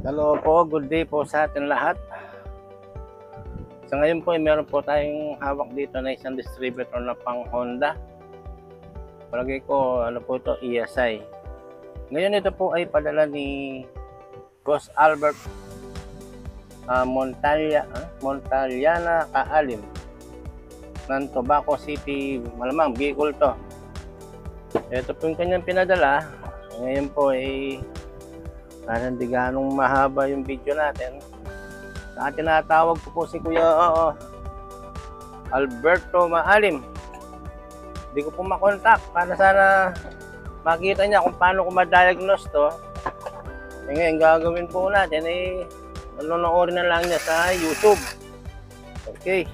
Hello po, good day po sa atin lahat. Sa ngayon po ay meron po tayong hawak dito na isang distributor na pang Honda. Palagay ko ano po ito, ESI. Ngayon ito po ay padala ni Boss Albert Montaliana Kaalim ng Tobacco City, malamang Bicol to. Ito po yung kanyang pinadala. Ngayon po ay parang di ganong mahaba yung video natin. Sa atin natawag po si Kuya Alberto Maalim. Hindi ko po makontak para sana makita niya kung paano ko ma-diagnose to. Ngayon gagawin po natin ay manonoodin na lang niya sa YouTube. Okay.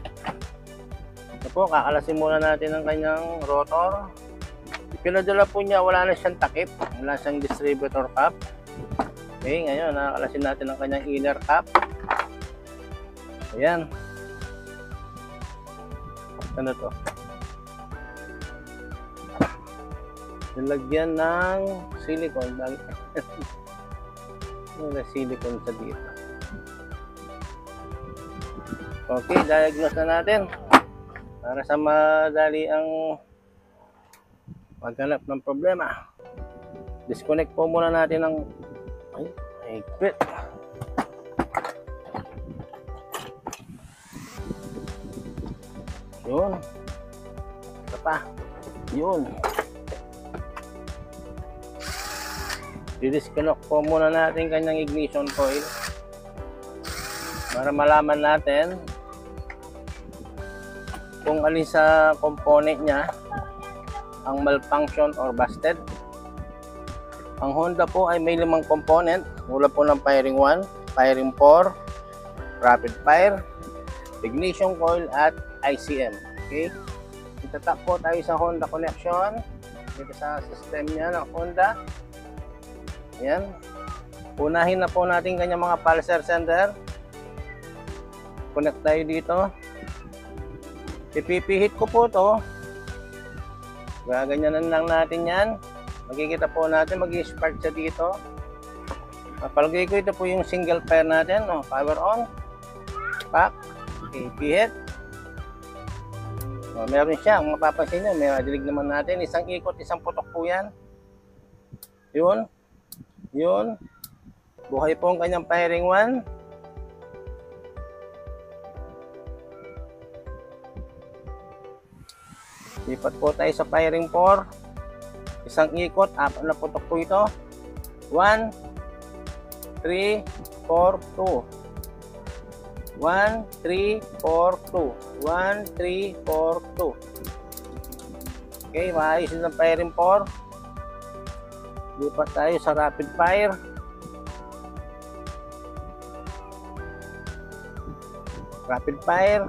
Ito po, kakalasin muna natin ang kanyang rotor. Pinadala po niya, wala na siyang takip, wala siyang distributor cap. Okay, ngayon nakakalasin natin ang kanyang inner cap. Ayan. Ano to? Nilagyan ng silicone. May silicone sa dito. Okay, diagnose na natin. Para sa madali ang maghanap ng problema. Disconnect po muna natin ng higpit. Yun. Ito pa. Yun. Didisconnect po muna natin kanyang ignition coil para malaman natin kung alin sa component niya ang malfunction or busted. Ang Honda po ay may 5 component. Mula po ng firing 1, firing 4, rapid fire, ignition coil at ICM. Okay? Itatap po tayo sa Honda connection dito sa system niya ng Honda. Yan. Unahin na po natin kanyang mga pulser sender. Connect tayo dito. Ipipihit ko po to. Gaganyanan lang natin yan. Makikita po natin, mag-spark siya dito. Palagay ko ito po yung single pair natin. Power on. Pack. Ipihit. Meron siya. Kung mapapansin nyo, may madilig naman natin. Isang ikot, isang putok po yan. Yun. Yun. Buhay po ang kanyang firing 1. Lipat po tayo sa firing 4. Isang ikot, 4 na putok po ito. 1, 3, 4, 2. 1, 3, 4, 2. 1, 3, 4, 2. Okay, maayos din ang firing 4. Lipat tayo sa rapid fire. Rapid fire.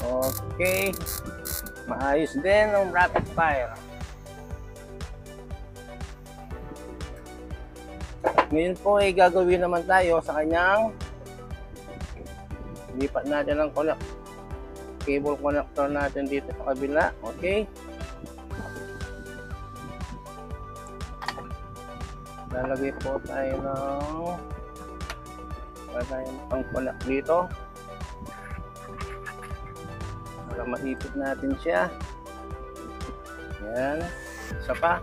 Okay. Maayos din ang rapid fire. Ngayon po ay gagawin naman tayo sa kanyang lipat natin ang cable connector natin dito sa kabila. Okay. Lalagay po tayo ng pang-connect dito para maipit natin siya. Yan. Isa pa.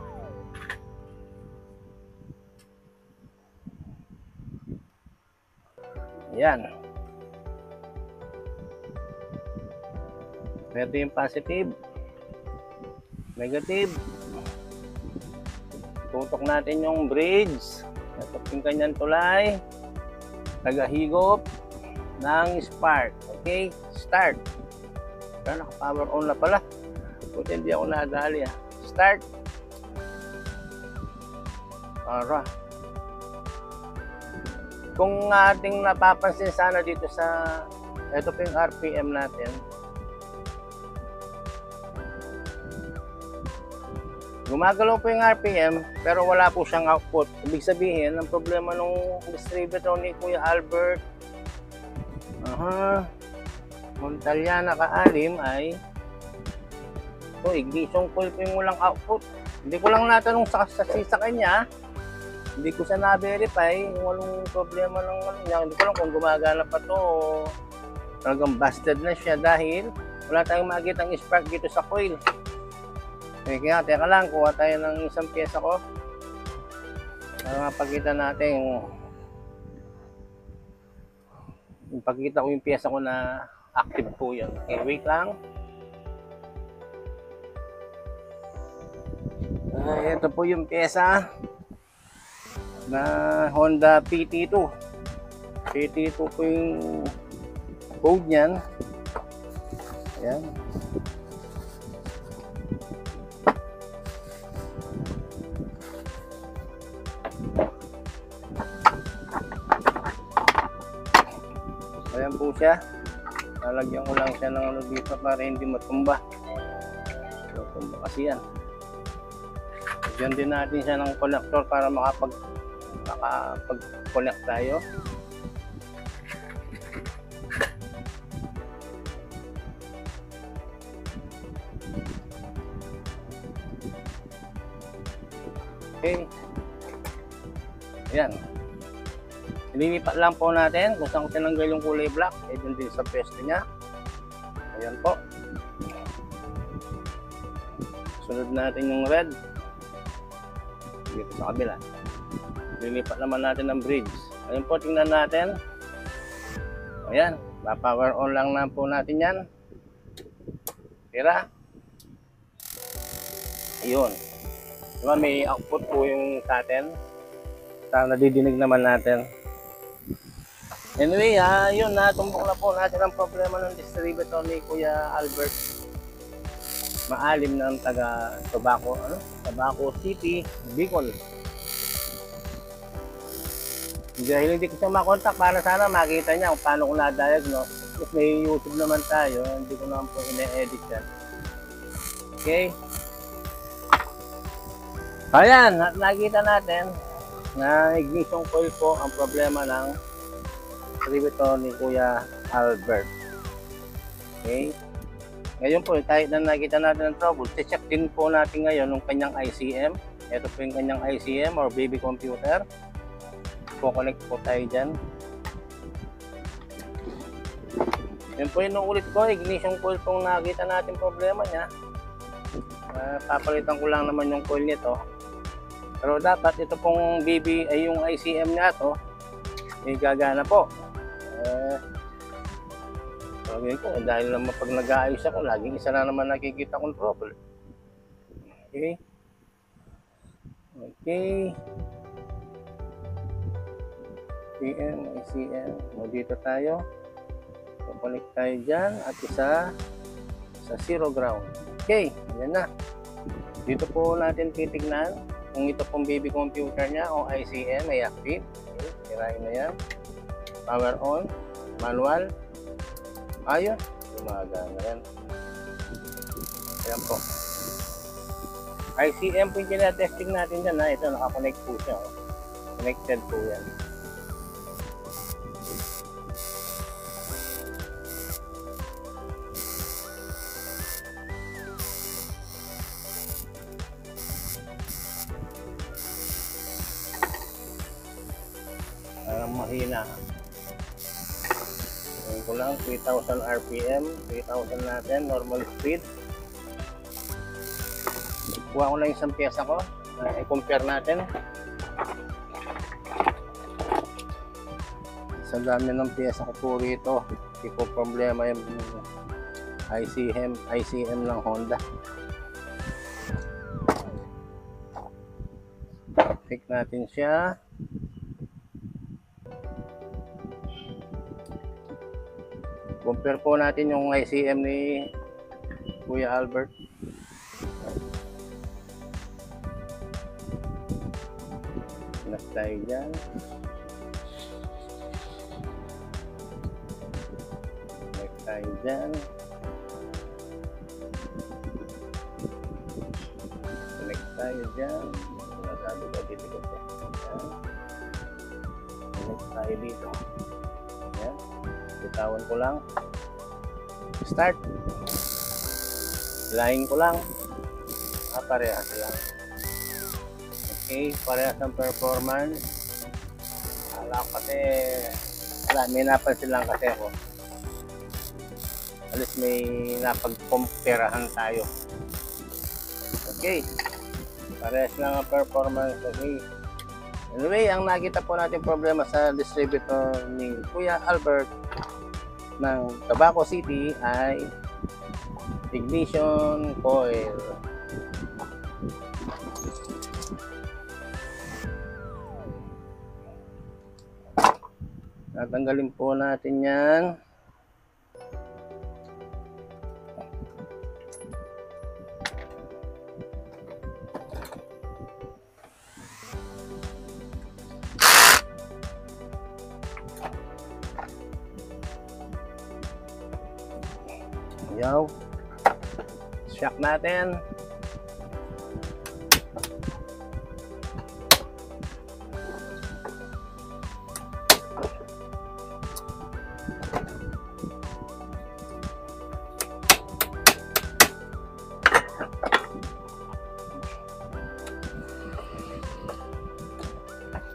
Yan. Ito yung positive, negative. Tutok natin yung bridge. Ito yung kanyang tulay. Tagahigop ng spark. Okay? Start. Naka-power on na pala. Buti hindi ako nadali. Start. Para. Kung ating napapansin sana dito sa ito po yung RPM natin. Gumagalaw po yung RPM pero wala po siyang output. Ibig sabihin, ang problema ng distributor ni Kuya Albert Montaliana Kaalim ay ignition coil po yung walang output. Hindi ko lang natanong sa kanya Hindi ko siya na-verify kung anong problema ng ano niya. Hindi ko lang kung gumagana pa to o talagang busted na siya dahil wala tayong makikita ng spark dito sa coil. Kaya teka lang, kuha tayo ng isang pyesa ko para mapakita natin. Ipakita ko yung pyesa ko na active po yan. Okay, wait lang. Ito po yung pyesa na Honda PT2. PT2 po yung code niyan. Ayan. Ayan po siya. Lalagyan ko lang siya ng ano dito para hindi matumba. Matumba kasi yan. Lagyan din natin siya ng connector para makapag-connect tayo. Okay. Ayan. Ililipat lang po natin kung saan ko tinanggal yung kulay black. Dun din sa pwesto niya. Ayan po. Sunod natin yung red. Dito sa kabila. Lilipat naman natin ng bridge. Ayun po, tingnan natin. Ayan. Pa-power on lang na po natin yan. Tira. Ayun. Diba may output po yung sa atin. Sana nadidinig naman natin. Anyway, yun, natumbok na po natin ang problema ng distributor ni Kuya Albert. Maalim ng taga Tabaco City, Bicol. Dahil hindi ko siya makontak para sana makita niya kung paano ko na-diagnose. If may YouTube naman tayo, hindi ko naman po ine-edit yan. Okay? Ayan, nakita natin na ignition coil po ang problema ng distributor ni Kuya Albert. Okay? Ngayon po, kahit na nakita natin ang trouble, check din po natin ngayon yung kanyang ICM. Ito po yung kanyang ICM or baby computer. Po-connect po tayo dyan. Yun po yung ulit ko, ignition coil pong nakita natin problema niya. Papalitan ko lang naman yung coil nito. Pero dapat ito pong baby ay yung ICM niya to, gagana po. Sabihin ko, dahil naman pag nag-aayos ako, laging isa na naman nakikita kong trouble. Okay. Okay. ICM. Dito tayo. Pupulik tayo dyan at isa sa zero ground. Okay. Yan na. Dito po natin titignan kung ito pong baby computer niya o ICM ay active. Okay. Tirahin na yan. Power on. Manual. Ayun, gumagana rin. Ayan po. ICM po yung kinatesting natin dyan. Ito, nakakonect po siya. Connected po yan. Mahina. Ngayon ko lang, 3,000 RPM, 3,000 natin, normal speed. Kuha ko lang isang pyesa ko, i-compare natin. Sa dami ng pyesa ko po rito, hindi po problema yung ICM ng Honda. Check natin siya. Compare po natin yung ICM ni Kuya Albert. Connect tayo dyan. Connect tayo dyan. Connect tayo dyan. Sinasabi ko dito ko dyan. Connect tayo dito. Ayan. Bitawan ko lang. Start. Hilahin ko lang. Parehas lang. Okay, parehas ang performance. Alam ko kasi, wala, may napansin lang kasi ako. Alis may napag-comparahan tayo. Okay, parehas lang ang performance. Okay. Anyway, ang nakita po natin problema sa distributor ni Kuya Albert ng Tabaco City ay ignition coil. Tatanggalin po natin yan. Yaw. Shock natin.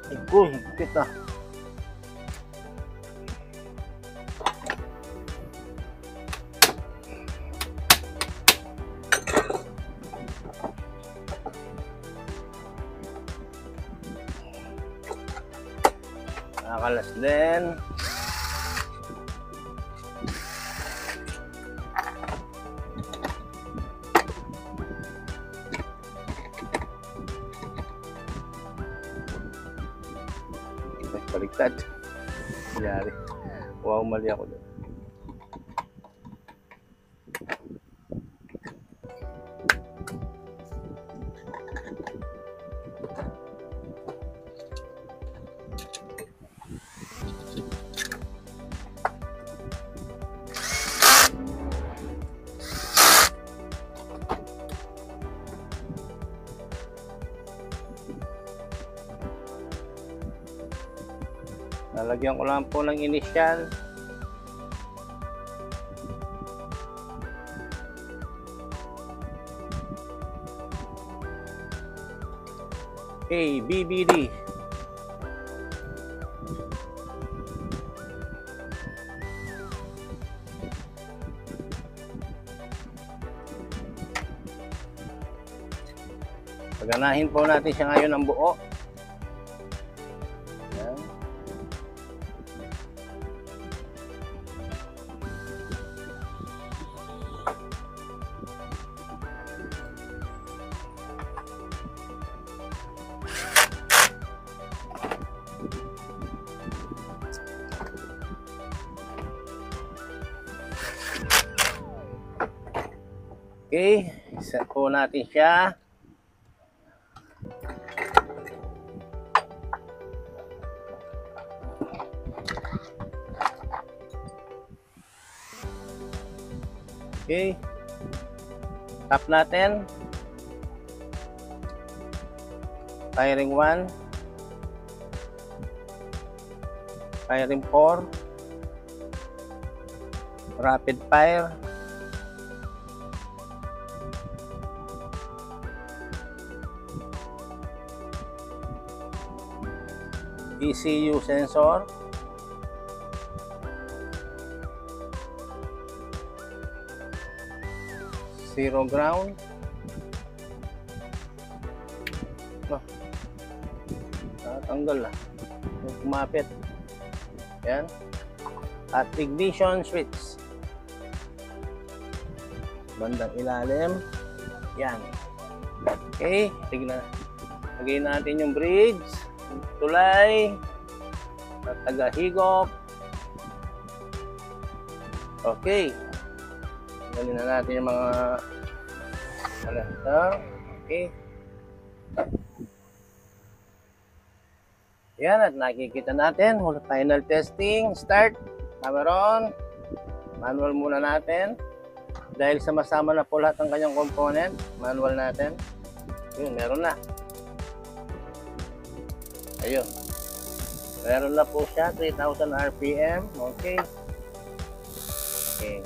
Iko, higpit na. Nakakalas din. Baliktad. Yari. Wow, mali ako doon. Lalagyan ko lang po ng initial. Okay, BBD. Paganahin po natin siya ngayon ng buo. Ayan. Okay, set po natin siya. Okay, tap natin. Firing 1, firing 4, rapid fire. ECU sensor. Zero ground. Oh, natanggal ah. Kumapit. Yan. At ignition switch. Bandang ilalim. Yan. Okay. Tignan. Lagay natin yung bridge. Tulay. At tagahigop. Okay. Tanggalin na natin yung mga connector. Okay. Yan, at nakikita natin. Final testing. Start. Camera on. Manual muna natin. Dahil sama-sama na po lahat ng kanyang component. Manual natin. Yun, meron na. Ayun. Meron na po siya. 3,000 RPM. Okay. Okay.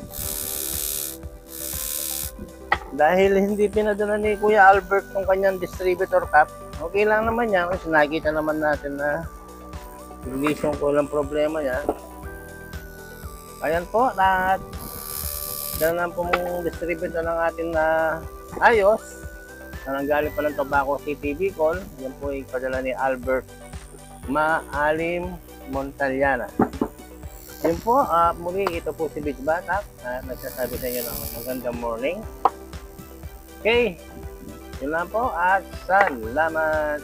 Dahil hindi pinadala ni Kuya Albert ng kanyang distributor cap, okay lang naman yan kasi nakikita naman natin na hindi ko lang problema yan. Ayan po, lahat dala na po mong distributor ng ating na ayos na nanggaling pa ng Tabaco City, Bicol. Yan po ay padala ni Albert Maalim Montaliana. Yun po, muli ito po si Beach Batak at nagsasabi sa inyo ng magandang morning. Okay, yun lang po at salamat.